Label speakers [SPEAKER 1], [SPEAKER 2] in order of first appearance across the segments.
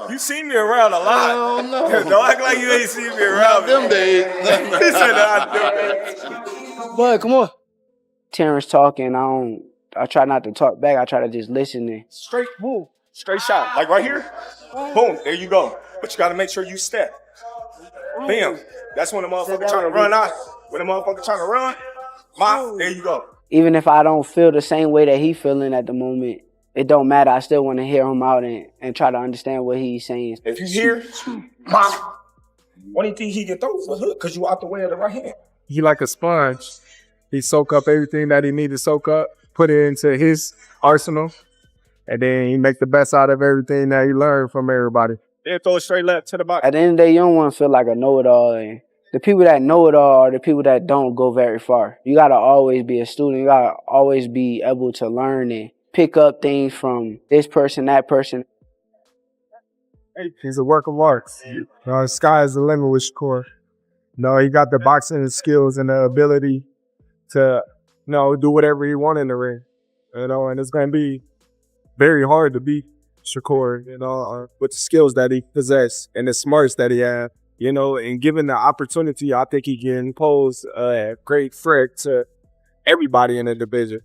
[SPEAKER 1] You see me around a lot.
[SPEAKER 2] Oh, no.
[SPEAKER 1] Don't act like you ain't seen me around.
[SPEAKER 2] Them days.
[SPEAKER 1] He said not them days.
[SPEAKER 3] Boy, come on. Terence talking, I try not to talk back. I try to just listen and
[SPEAKER 1] Straight move. Straight shot. Like right here. Boom. There you go. But you got to make sure you step. Bam. That's when the motherfucker trying to run out. When the motherfucker trying to run, there you go.
[SPEAKER 3] even if I don't feel the same way that he feeling at the moment, it don't matter. I still want to hear him out and try to understand what he's saying.
[SPEAKER 1] If you hear, what do you think he can throw for hook? Because you out the way of the right hand.
[SPEAKER 4] He like a sponge. He soak up everything that he need to soak up, put it into his arsenal, and then he make the best out of everything that he learned from everybody.
[SPEAKER 1] Then throw it straight left to the bottom.
[SPEAKER 3] At the end of the day, you don't want to feel like a know-it-all. And the people that know it all are the people that don't go very far. You got to always be a student. You got to always be able to learn and pick up things from this person, that person.
[SPEAKER 4] He's a work of art. Sky is the limit with Shakur. He got the boxing skills and the ability to, do whatever he wants in the ring. And it's going to be very hard to beat Shakur, with the skills that he possesses and the smarts that he has. And given the opportunity, I think he can pose a great threat to everybody in the division,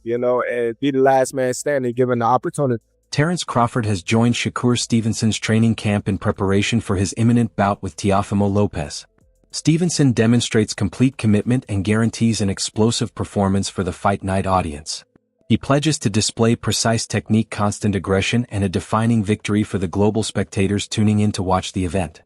[SPEAKER 4] and be the last man standing given the opportunity.
[SPEAKER 5] Terence Crawford has joined Shakur Stevenson's training camp in preparation for his imminent bout with Teofimo Lopez. Stevenson demonstrates complete commitment and guarantees an explosive performance for the fight night audience. He pledges to display precise technique, constant aggression, and a defining victory for the global spectators tuning in to watch the event.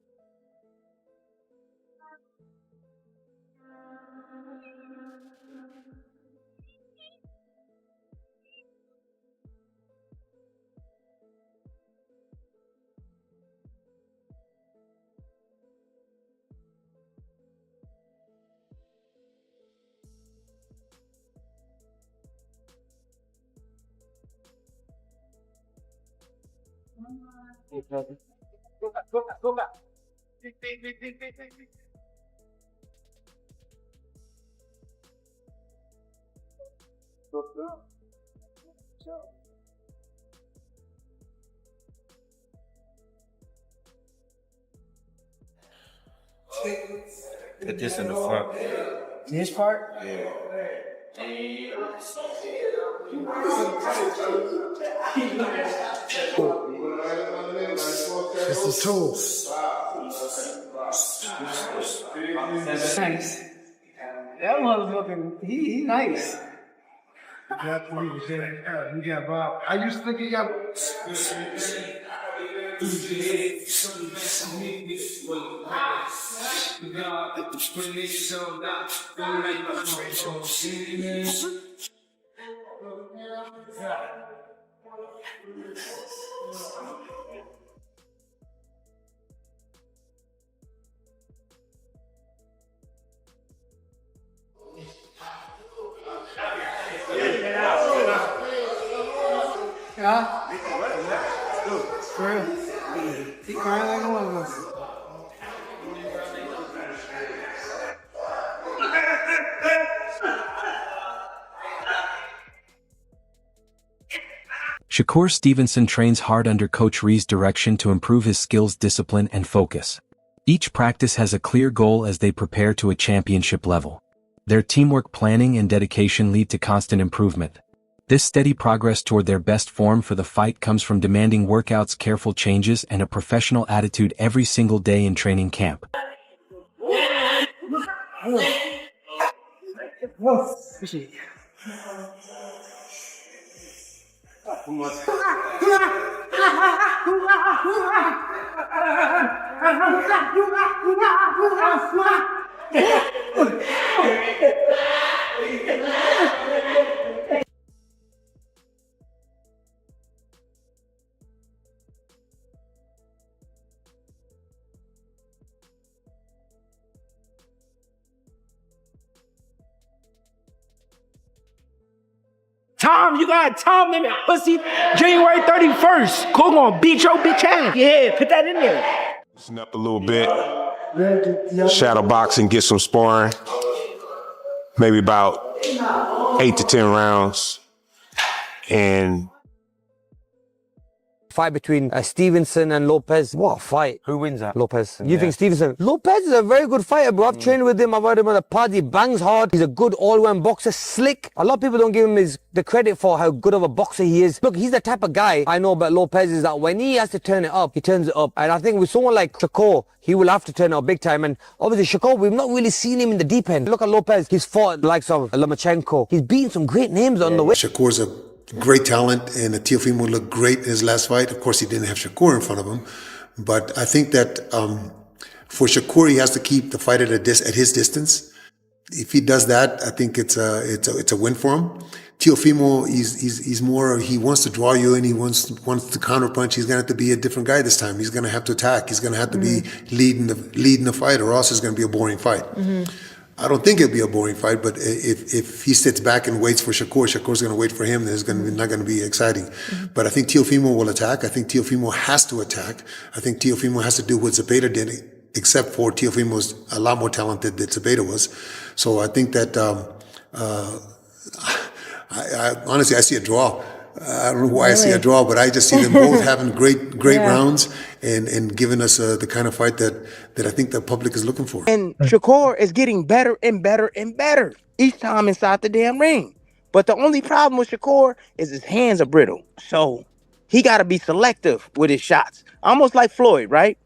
[SPEAKER 3] Go back.
[SPEAKER 2] Put this in the front.
[SPEAKER 3] This part?
[SPEAKER 2] Yeah.
[SPEAKER 4] This is tools.
[SPEAKER 3] Nice. That motherfucker, he nice.
[SPEAKER 4] We got Bob. I used to think he got.
[SPEAKER 3] Yeah? For real. He crying like one of us.
[SPEAKER 5] Shakur Stevenson trains hard under Coach Ree's direction to improve his skills, discipline, and focus. Each practice has a clear goal as they prepare to a championship level. Their teamwork, planning, and dedication lead to constant improvement. This steady progress toward their best form for the fight comes from demanding workouts, careful changes, and a professional attitude every single day in training camp.
[SPEAKER 6] Tom, you got a time limit, pussy. January 31st. Cool gonna beat your bitch ass. Yeah, put that in there.
[SPEAKER 7] Loosen up a little bit. Shadow boxing, get some sparring. Maybe about 8 to 10 rounds. And
[SPEAKER 8] Fight between Stevenson and Lopez. What a fight.
[SPEAKER 2] Who wins that?
[SPEAKER 8] Lopez. You think Stevenson? Lopez is a very good fighter, bro. I've trained with him. I've had him on the pod. He bangs hard. He's a good all-round boxer. Slick. A lot of people don't give him the credit for how good of a boxer he is. Look, he's the type of guy I know about Lopez is that when he has to turn it up, he turns it up. And I think with someone like Shakur, he will have to turn it up big time. And obviously Shakur, we've not really seen him in the deep end. Look at Lopez. He's fought the likes of Lomachenko. He's beaten some great names on the way.
[SPEAKER 9] Shakur's a great talent, and Teofimo looked great in his last fight. Of course, he didn't have Shakur in front of him. But I think that for Shakur, he has to keep the fight at his distance. If he does that, I think it's a win for him. Teofimo, he's more, he wants to draw you and he wants to counterpunch. He's going to have to be a different guy this time. He's going to have to attack. He's going to have to be leading the fight, or else it's going to be a boring fight. I don't think it'll be a boring fight, but if he sits back and waits for Shakur, Shakur's going to wait for him, then it's not going to be exciting. But I think Teofimo will attack. I think Teofimo has to attack. I think Teofimo has to do what Zepeda did, except for Teofimo's a lot more talented than Zepeda was. So I think that I honestly, I see a draw. I don't know why I see a draw, but I just see them both having great rounds and giving us the kind of fight that I think the public is looking for.
[SPEAKER 6] And Shakur is getting better and better and better each time inside the damn ring. But the only problem with Shakur is his hands are brittle. So he got to be selective with his shots. Almost like Floyd, right?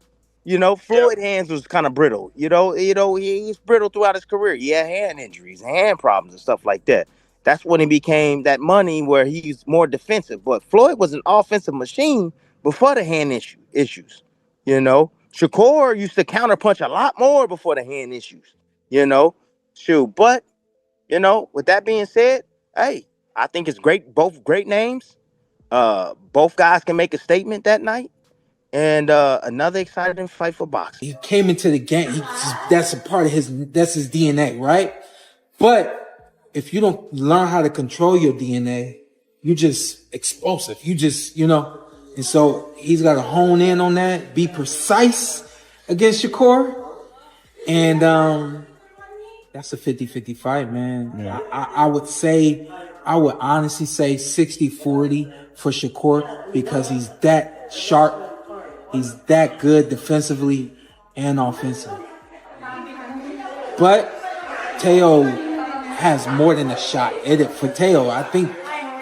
[SPEAKER 6] You know, Floyd's hands was kind of brittle. You know, he's brittle throughout his career. He had hand injuries, hand problems and stuff like that. That's when he became that money where he's more defensive. But Floyd was an offensive machine before the hand issues. You know, Shakur used to counterpunch a lot more before the hand issues. You know, shoot. But, you know, with that being said, hey, I think it's great. Both great names. Both guys can make a statement that night. And another exciting fight for boxing.
[SPEAKER 10] He came into the game. That's a part of that's his DNA, right? But if you don't learn how to control your DNA, you just explosive. You just, you know, and so he's got to hone in on that, be precise against Shakur. And that's a 50-50 fight, man. Yeah. I would honestly say 60-40 for Shakur because he's that sharp. He's that good defensively and offensively. But Teo has more than a shot at it for Teo. I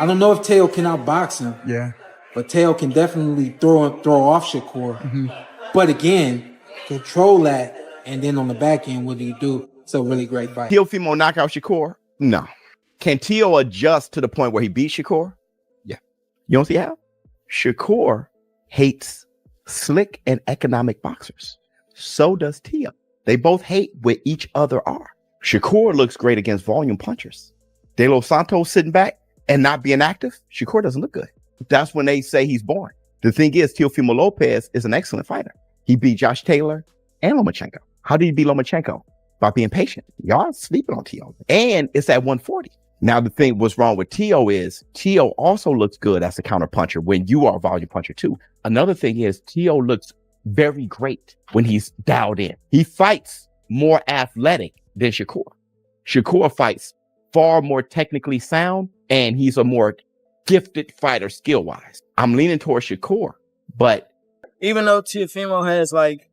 [SPEAKER 10] don't know if Teo can outbox him.
[SPEAKER 4] Yeah.
[SPEAKER 10] But Teo can definitely throw off Shakur. But again, control that, and then on the back end, what do you do? It's a really great fight.
[SPEAKER 11] Teofimo knock out Shakur? No. Can Teo adjust to the point where he beats Shakur? Yeah. You don't see how? Shakur hates slick and economic boxers. So does Teo. They both hate what each other are. Shakur looks great against volume punchers. De Los Santos sitting back and not being active, Shakur doesn't look good. That's when they say he's boring. The thing is, Teofimo Lopez is an excellent fighter. He beat Josh Taylor and Lomachenko. How did he beat Lomachenko? By being patient. Y'all sleeping on Teo. And it's at 140. Now, the thing what's wrong with Teo is Teo also looks good as a counter puncher when you are a volume puncher too. Another thing is Teo looks very great when he's dialed in. He fights more athletic than Shakur. Shakur fights far more technically sound, and he's a more gifted fighter skill-wise. I'm leaning towards Shakur, but
[SPEAKER 12] even though Teofimo has like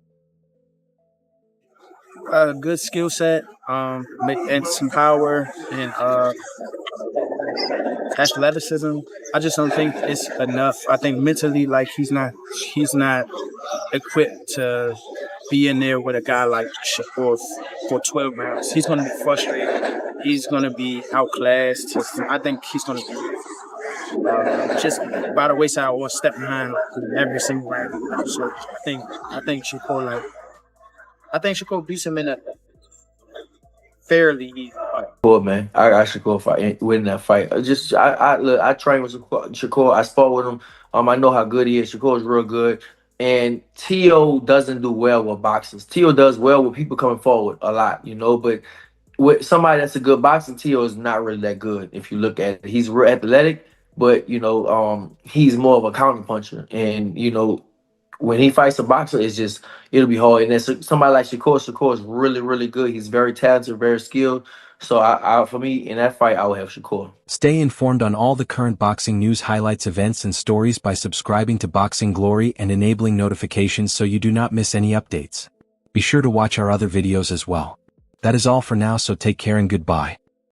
[SPEAKER 12] a good skill set and some power and athleticism, I just don't think it's enough. I think mentally, like he's not equipped to be in there with a guy like Shakur for 12 rounds. He's going to be frustrated. He's going to be outclassed. I think he's going to be just by the wayside or step behind every single round. So I think Shakur beats him in a fairly easy fight.
[SPEAKER 13] Cool, man. I got Shakur fight, winning that fight. I train with Shakur. I spar with him. I know how good he is. Shakur is real good. And Teo doesn't do well with boxers. Teo does well with people coming forward a lot, you know, but with somebody that's a good boxer, Teo is not really that good. If you look at it, he's real athletic, but you know, he's more of a counter puncher. And you know, when he fights a boxer, it'll be hard. And then somebody like Shakur is really, really good. He's very talented, very skilled. So for me, in that fight, I would have Shakur.
[SPEAKER 5] Stay informed on all the current boxing news, highlights, events, and stories by subscribing to Boxing Glory and enabling notifications so you do not miss any updates. Be sure to watch our other videos as well. That is all for now, so take care and goodbye.